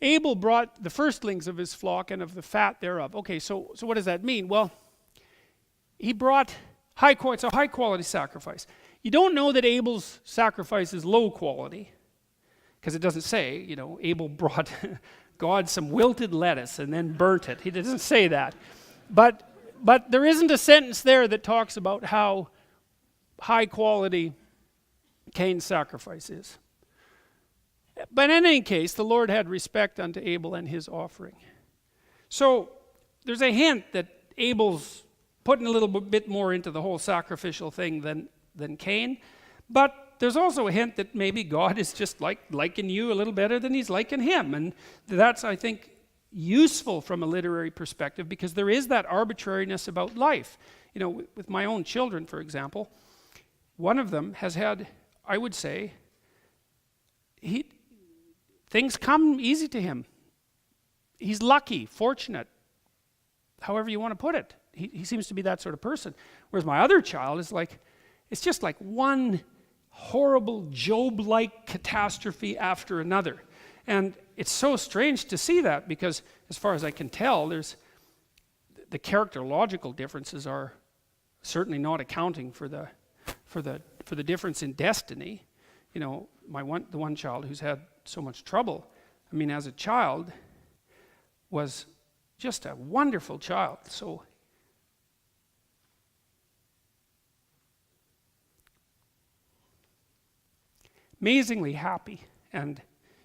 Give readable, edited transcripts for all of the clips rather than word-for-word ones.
Abel brought the firstlings of his flock and of the fat thereof. Okay, so what does that mean? Well, he brought it's a high quality sacrifice. You don't know that Abel's sacrifice is low quality, because it doesn't say, Abel brought God some wilted lettuce and then burnt it. He doesn't say that. But there isn't a sentence there that talks about how high quality Cain's sacrifice is. But in any case, the Lord had respect unto Abel and his offering. So there's a hint that Abel's putting a little bit more into the whole sacrificial thing than Cain. But there's also a hint that maybe God is just liking you a little better than he's liking him. And that's, I think, useful from a literary perspective, because there is that arbitrariness about life. With my own children, for example, one of them has had, I would say, things come easy to him. He's lucky, fortunate, however you want to put it. He seems to be that sort of person. Whereas my other child is it's just like one horrible Job-like catastrophe after another. And it's so strange to see that, because as far as I can tell, the characterological differences are certainly not accounting for the difference in destiny. The one child who's had so much trouble, as a child, was just a wonderful child. So amazingly happy and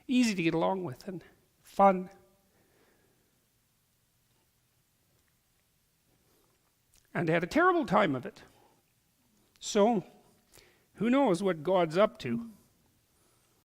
easy to get along with and fun. And had a terrible time of it. So, who knows what God's up to?